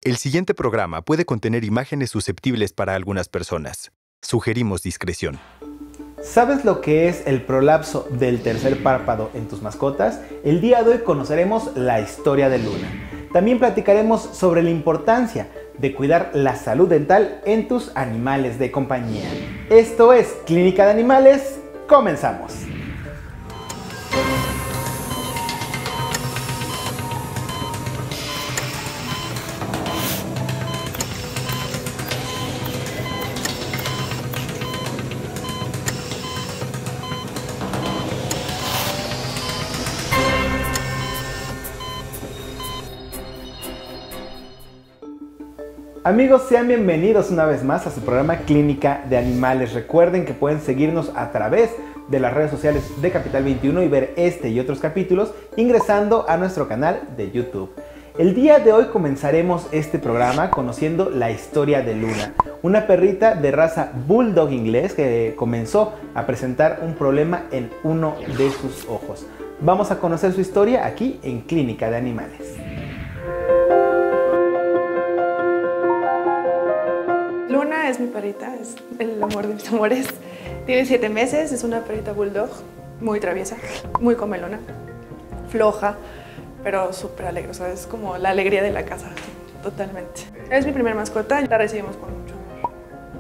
El siguiente programa puede contener imágenes susceptibles para algunas personas. Sugerimos discreción. ¿Sabes lo que es el prolapso del tercer párpado en tus mascotas? El día de hoy conoceremos la historia de Luna. También platicaremos sobre la importancia de cuidar la salud dental en tus animales de compañía. Esto es Clínica de Animales. ¡Comenzamos! Amigos, sean bienvenidos una vez más a su programa Clínica de Animales. Recuerden que pueden seguirnos a través de las redes sociales de Capital 21 y ver este y otros capítulos ingresando a nuestro canal de YouTube. El día de hoy comenzaremos este programa conociendo la historia de Luna, una perrita de raza Bulldog inglés que comenzó a presentar un problema en uno de sus ojos. Vamos a conocer su historia aquí en Clínica de Animales. Luna es mi perrita, es el amor de mis amores. Tiene 7 meses, es una perrita bulldog, muy traviesa, muy comelona, floja, pero súper alegre, o sea, es como la alegría de la casa, totalmente. Es mi primera mascota, la recibimos con mucho amor.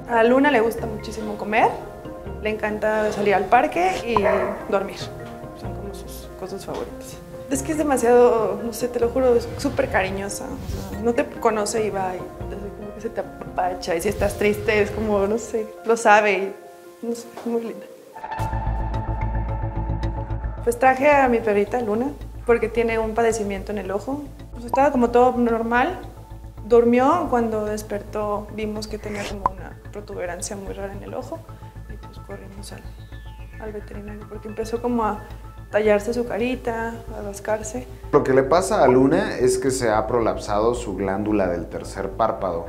A Luna le gusta muchísimo comer, le encanta salir al parque y dormir, son como sus cosas favoritas. Es que es demasiado, no sé, te lo juro, es súper cariñosa, o sea, no te conoce y va y como que se te apapacha, y si estás triste es como, no sé, lo sabe y no sé, es muy linda. Pues traje a mi perrita Luna porque tiene un padecimiento en el ojo. Pues estaba como todo normal, durmió, cuando despertó vimos que tenía como una protuberancia muy rara en el ojo y pues corrimos al veterinario porque empezó como a tallarse su carita, a rascarse. Lo que le pasa a Luna es que se ha prolapsado su glándula del tercer párpado.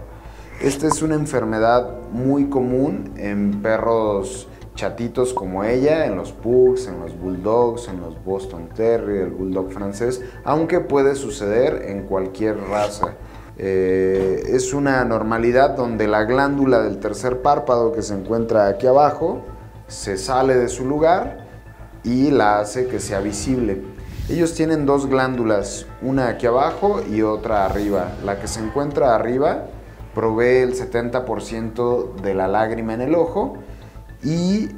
Esta es una enfermedad muy común en perros chatitos como ella, en los pugs, en los bulldogs, en los Boston Terrier, el bulldog francés, aunque puede suceder en cualquier raza. Es una normalidad donde la glándula del tercer párpado que se encuentra aquí abajo se sale de su lugar y la hace que sea visible. Ellos tienen dos glándulas, una aquí abajo y otra arriba. La que se encuentra arriba provee el 70% de la lágrima en el ojo y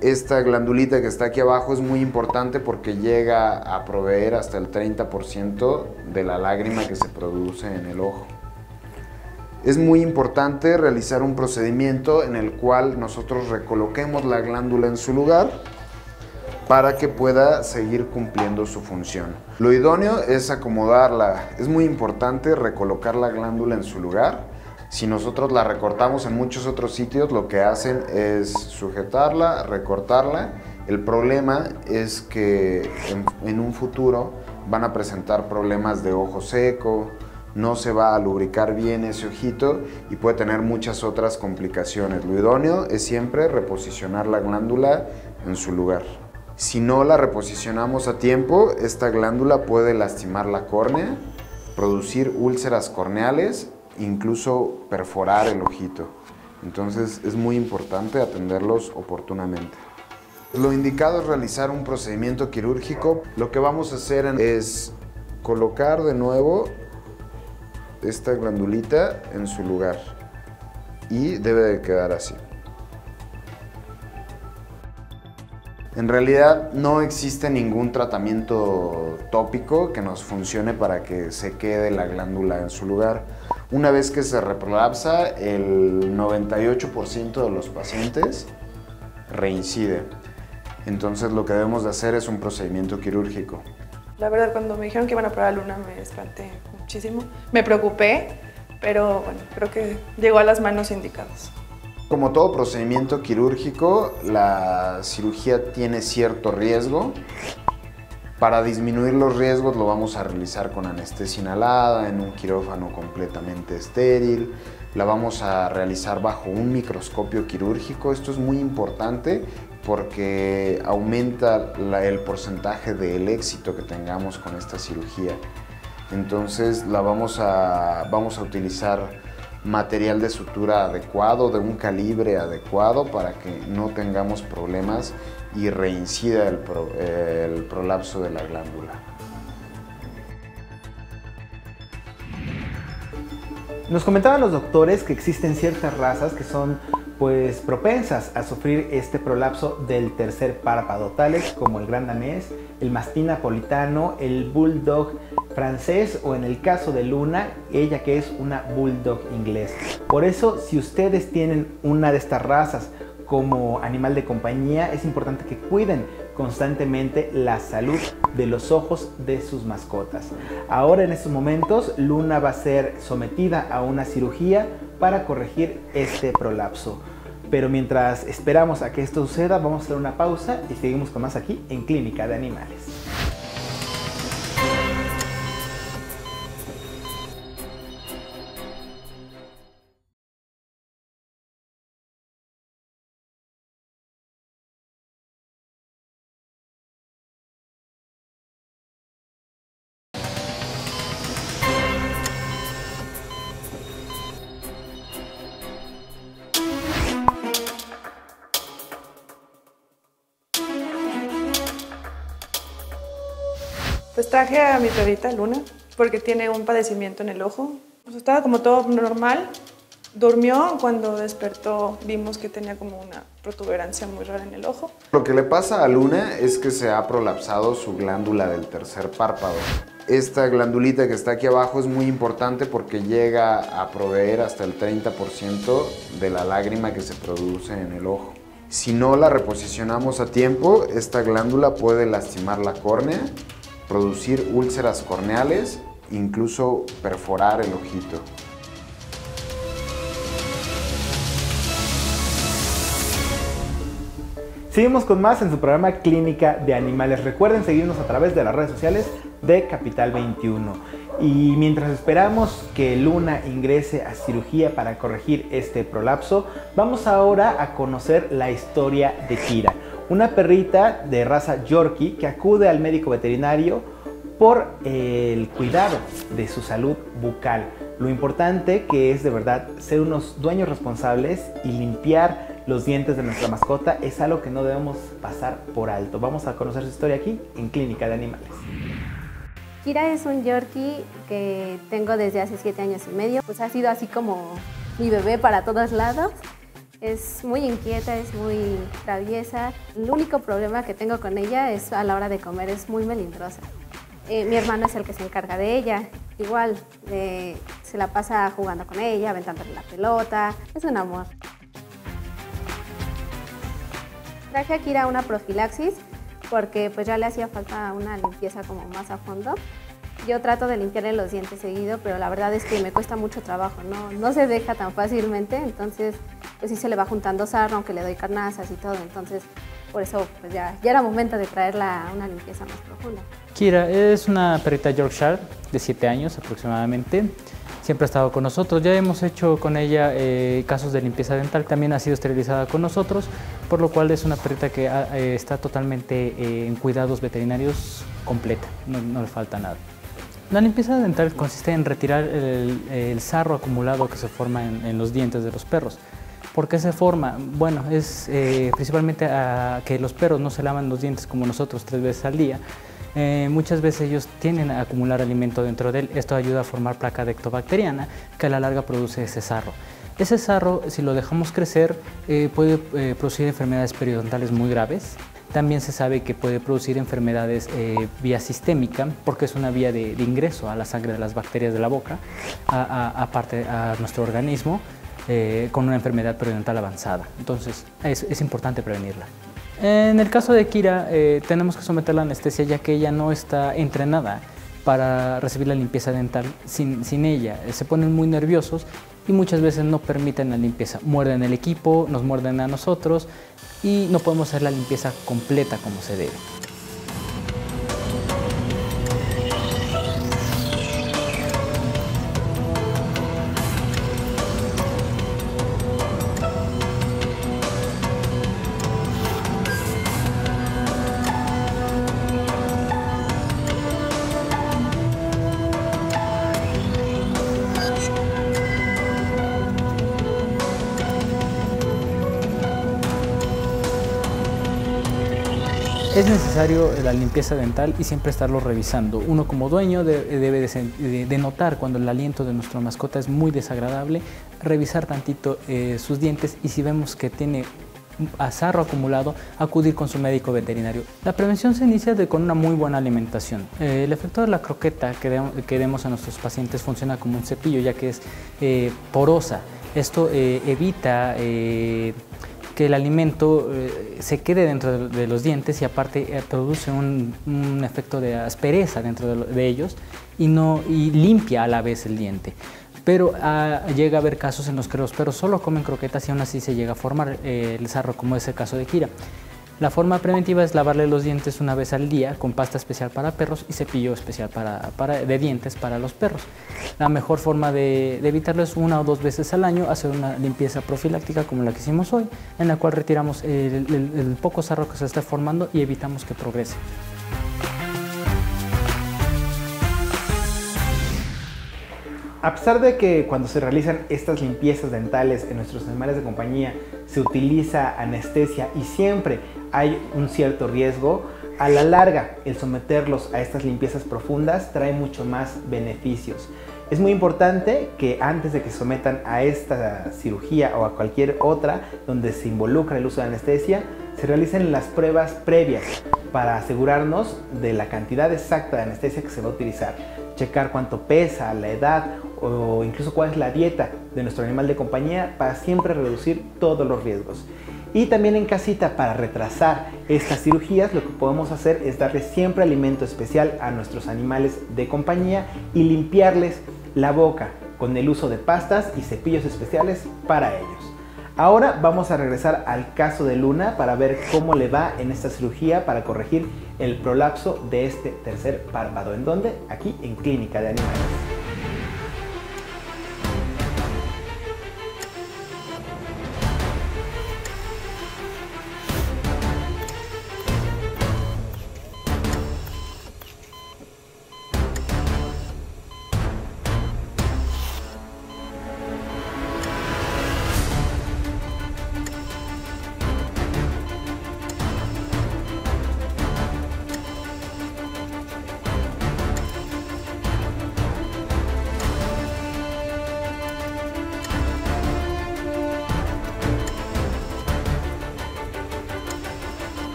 esta glandulita que está aquí abajo es muy importante porque llega a proveer hasta el 30% de la lágrima que se produce en el ojo. Es muy importante realizar un procedimiento en el cual nosotros recoloquemos la glándula en su lugar para que pueda seguir cumpliendo su función. Lo idóneo es acomodarla. Es muy importante recolocar la glándula en su lugar. Si nosotros la recortamos en muchos otros sitios, lo que hacen es sujetarla, recortarla. El problema es que en un futuro van a presentar problemas de ojo seco, no se va a lubricar bien ese ojito y puede tener muchas otras complicaciones. Lo idóneo es siempre reposicionar la glándula en su lugar. Si no la reposicionamos a tiempo, esta glándula puede lastimar la córnea, producir úlceras corneales, incluso perforar el ojito. Entonces es muy importante atenderlos oportunamente. Lo indicado es realizar un procedimiento quirúrgico. Lo que vamos a hacer es colocar de nuevo esta glandulita en su lugar y debe de quedar así. En realidad no existe ningún tratamiento tópico que nos funcione para que se quede la glándula en su lugar. Una vez que se reprolapsa, el 98% de los pacientes reincide. Entonces lo que debemos de hacer es un procedimiento quirúrgico. La verdad, cuando me dijeron que iban a operar a Luna me espanté muchísimo. Me preocupé, pero bueno, creo que llegó a las manos indicadas. Como todo procedimiento quirúrgico, la cirugía tiene cierto riesgo. Para disminuir los riesgos lo vamos a realizar con anestesia inhalada, en un quirófano completamente estéril. La vamos a realizar bajo un microscopio quirúrgico. Esto es muy importante porque aumenta el porcentaje del éxito que tengamos con esta cirugía. Entonces vamos a utilizar material de sutura adecuado, de un calibre adecuado para que no tengamos problemas y reincida el prolapso de la glándula. Nos comentaban los doctores que existen ciertas razas que son pues propensas a sufrir este prolapso del tercer párpado, tales como el gran danés, el mastín napolitano, el bulldog francés o en el caso de Luna, ella que es una bulldog inglés. Por eso, si ustedes tienen una de estas razas como animal de compañía, es importante que cuiden constantemente la salud de los ojos de sus mascotas. Ahora en estos momentos Luna va a ser sometida a una cirugía para corregir este prolapso. Pero mientras esperamos a que esto suceda, vamos a hacer una pausa y seguimos con más aquí en Clínica de Animales. Pues traje a mi perrita Luna porque tiene un padecimiento en el ojo. Pues estaba como todo normal. Durmió, cuando despertó vimos que tenía como una protuberancia muy rara en el ojo. Lo que le pasa a Luna es que se ha prolapsado su glándula del tercer párpado. Esta glandulita que está aquí abajo es muy importante porque llega a proveer hasta el 30% de la lágrima que se produce en el ojo. Si no la reposicionamos a tiempo, esta glándula puede lastimar la córnea, producir úlceras corneales, incluso perforar el ojito. Seguimos con más en su programa Clínica de Animales. Recuerden seguirnos a través de las redes sociales de Capital 21. Y mientras esperamos que Luna ingrese a cirugía para corregir este prolapso, vamos ahora a conocer la historia de Kira, una perrita de raza Yorkie que acude al médico veterinario por el cuidado de su salud bucal. Lo importante que es de verdad ser unos dueños responsables y limpiar los dientes de nuestra mascota es algo que no debemos pasar por alto. Vamos a conocer su historia aquí en Clínica de Animales. Kira es un Yorkie que tengo desde hace 7 años y medio. Pues ha sido así como mi bebé para todos lados. Es muy inquieta, es muy traviesa. El único problema que tengo con ella es a la hora de comer, es muy melindrosa. Mi hermano es el que se encarga de ella. Igual, se la pasa jugando con ella, aventándole la pelota. Es un amor. Traje a Kira una profilaxis porque pues ya le hacía falta una limpieza como más a fondo. Yo trato de limpiarle los dientes seguido, pero la verdad es que me cuesta mucho trabajo, no se deja tan fácilmente, entonces pues sí se le va juntando sarro, aunque le doy carnazas y todo, entonces por eso pues ya era momento de traerla a una limpieza más profunda. Kira es una perrita Yorkshire de 7 años aproximadamente. Siempre ha estado con nosotros, ya hemos hecho con ella casos de limpieza dental, también ha sido esterilizada con nosotros, por lo cual es una perrita que está totalmente en cuidados veterinarios completa, no le falta nada. La limpieza dental consiste en retirar el sarro acumulado que se forma en los dientes de los perros. ¿Por qué se forma? Bueno, es principalmente a que los perros no se lavan los dientes como nosotros 3 veces al día. Muchas veces ellos tienden a acumular alimento dentro de él. Esto ayuda a formar placa dectobacteriana que a la larga produce ese sarro. Ese sarro, si lo dejamos crecer, puede producir enfermedades periodontales muy graves. También se sabe que puede producir enfermedades vía sistémica, porque es una vía de ingreso a la sangre de las bacterias de la boca, aparte a nuestro organismo, con una enfermedad periodontal avanzada. Entonces, es importante prevenirla. En el caso de Kira, tenemos que someterla a anestesia ya que ella no está entrenada para recibir la limpieza dental sin ella. Se ponen muy nerviosos y muchas veces no permiten la limpieza. Muerden el equipo, nos muerden a nosotros y no podemos hacer la limpieza completa como se debe. Es necesario la limpieza dental y siempre estarlo revisando. Uno como dueño debe de notar cuando el aliento de nuestra mascota es muy desagradable, revisar tantito sus dientes y si vemos que tiene sarro acumulado, acudir con su médico veterinario. La prevención se inicia con una muy buena alimentación. El efecto de la croqueta que demos a nuestros pacientes funciona como un cepillo, ya que es porosa. Esto evita que el alimento se quede dentro de los dientes y aparte produce un efecto de aspereza dentro de ellos y limpia a la vez el diente. Pero llega a haber casos en los que los perros solo comen croquetas y aún así se llega a formar el sarro, como es el caso de Kira. La forma preventiva es lavarle los dientes una vez al día con pasta especial para perros y cepillo especial de dientes para los perros. La mejor forma de evitarlo es 1 o 2 veces al año hacer una limpieza profiláctica como la que hicimos hoy, en la cual retiramos el poco sarro que se está formando y evitamos que progrese. A pesar de que cuando se realizan estas limpiezas dentales en nuestros animales de compañía se utiliza anestesia y siempre hay un cierto riesgo, a la larga el someterlos a estas limpiezas profundas trae mucho más beneficios. Es muy importante que antes de que se sometan a esta cirugía o a cualquier otra donde se involucra el uso de anestesia, se realicen las pruebas previas para asegurarnos de la cantidad exacta de anestesia que se va a utilizar. Checar cuánto pesa, la edad o incluso cuál es la dieta de nuestro animal de compañía para siempre reducir todos los riesgos. Y también en casita, para retrasar estas cirugías, lo que podemos hacer es darles siempre alimento especial a nuestros animales de compañía y limpiarles la boca con el uso de pastas y cepillos especiales para ellos. Ahora vamos a regresar al caso de Luna para ver cómo le va en esta cirugía para corregir el prolapso de este tercer párpado. ¿En dónde? Aquí en Clínica de Animales.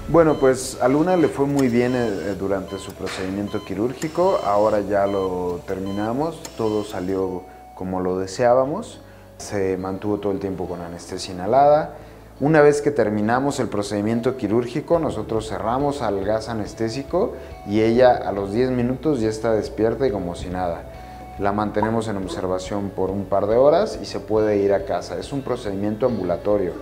Bueno, pues a Luna le fue muy bien durante su procedimiento quirúrgico, ahora ya lo terminamos, todo salió como lo deseábamos, se mantuvo todo el tiempo con anestesia inhalada. Una vez que terminamos el procedimiento quirúrgico, nosotros cerramos al gas anestésico y ella a los 10 minutos ya está despierta y como si nada. La mantenemos en observación por un par de horas y se puede ir a casa. Es un procedimiento ambulatorio,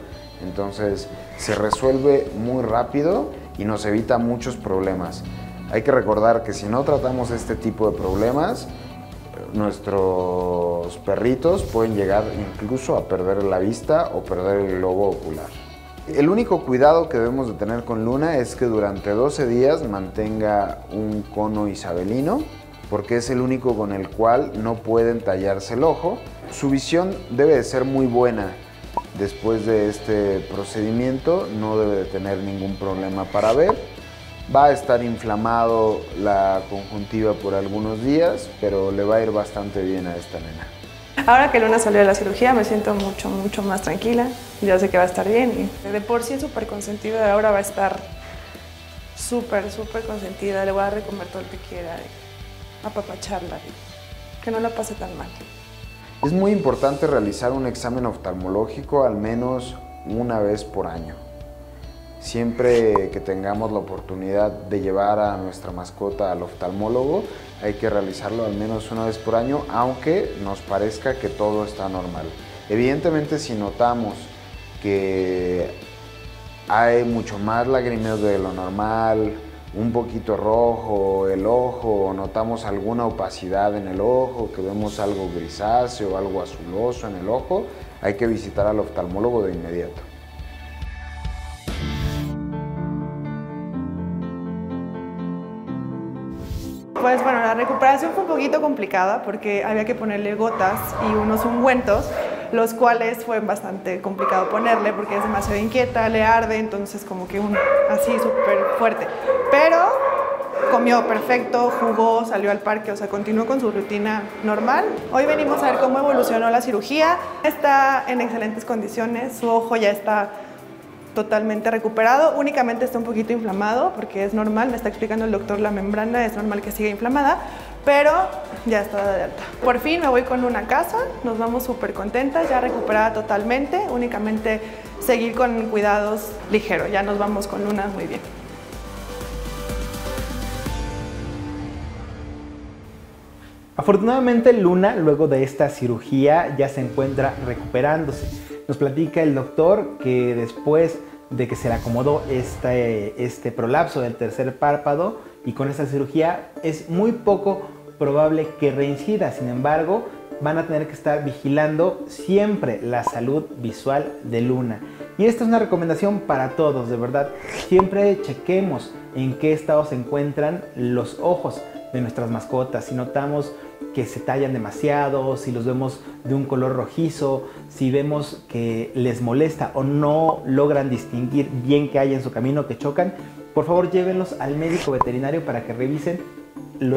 entonces se resuelve muy rápido y nos evita muchos problemas. Hay que recordar que si no tratamos este tipo de problemas, nuestros perritos pueden llegar incluso a perder la vista o perder el globo ocular. El único cuidado que debemos de tener con Luna es que durante 12 días mantenga un cono isabelino, porque es el único con el cual no pueden tallarse el ojo. Su visión debe de ser muy buena. Después de este procedimiento no debe de tener ningún problema para ver. Va a estar inflamado la conjuntiva por algunos días, pero le va a ir bastante bien a esta nena. Ahora que Luna salió de la cirugía me siento mucho más tranquila. Ya sé que va a estar bien y de por sí es súper consentida, ahora va a estar súper consentida. Le voy a dar de comer todo lo que quiera, apapacharla, que no la pase tan mal. Es muy importante realizar un examen oftalmológico al menos una vez por año. Siempre que tengamos la oportunidad de llevar a nuestra mascota al oftalmólogo, hay que realizarlo al menos una vez por año, aunque nos parezca que todo está normal. Evidentemente, si notamos que hay mucho más lagrimeo de lo normal, un poquito rojo el ojo, notamos alguna opacidad en el ojo, que vemos algo grisáceo, algo azuloso en el ojo, hay que visitar al oftalmólogo de inmediato. Pues bueno, la recuperación fue un poquito complicada porque había que ponerle gotas y unos ungüentos, los cuales fue bastante complicado ponerle porque es demasiado inquieta, le arde, entonces como que así súper fuerte. Pero comió perfecto, jugó, salió al parque, o sea, continuó con su rutina normal. Hoy venimos a ver cómo evolucionó la cirugía. Está en excelentes condiciones, su ojo ya está totalmente recuperado, únicamente está un poquito inflamado porque es normal, me está explicando el doctor, la membrana es normal que siga inflamada, pero ya está de alta. Por fin me voy con Luna a casa, nos vamos súper contentas, ya recuperada totalmente, únicamente seguir con cuidados ligeros, ya nos vamos con Luna muy bien. Afortunadamente Luna, luego de esta cirugía, ya se encuentra recuperándose. Nos platica el doctor que después de que se le acomodó este prolapso del tercer párpado y con esta cirugía es muy poco probable que reincida. Sin embargo, van a tener que estar vigilando siempre la salud visual de Luna. Y esta es una recomendación para todos, de verdad. Siempre chequemos en qué estado se encuentran los ojos de nuestras mascotas. Si notamos que se tallan demasiado, si los vemos de un color rojizo, si vemos que les molesta o no logran distinguir bien qué hay en su camino, que chocan, por favor llévenlos al médico veterinario para que revisen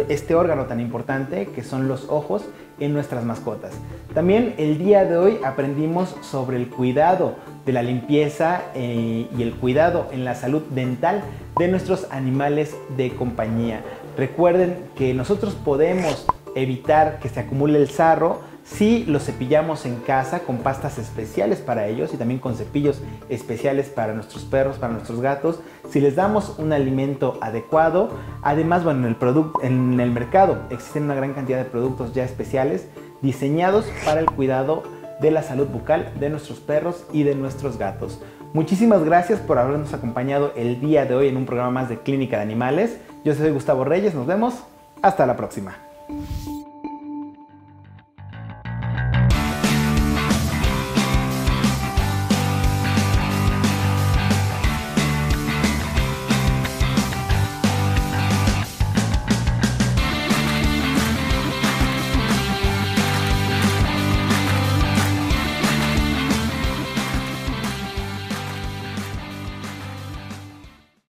este órgano tan importante que son los ojos en nuestras mascotas. También el día de hoy aprendimos sobre el cuidado de la limpieza y el cuidado en la salud dental de nuestros animales de compañía. Recuerden que nosotros podemos evitar que se acumule el sarro si los cepillamos en casa con pastas especiales para ellos y también con cepillos especiales para nuestros perros, para nuestros gatos, si les damos un alimento adecuado. Además, bueno, en el mercado existen una gran cantidad de productos ya especiales diseñados para el cuidado de la salud bucal de nuestros perros y de nuestros gatos. Muchísimas gracias por habernos acompañado el día de hoy en un programa más de Clínica de Animales. Yo soy Gustavo Reyes, nos vemos, hasta la próxima.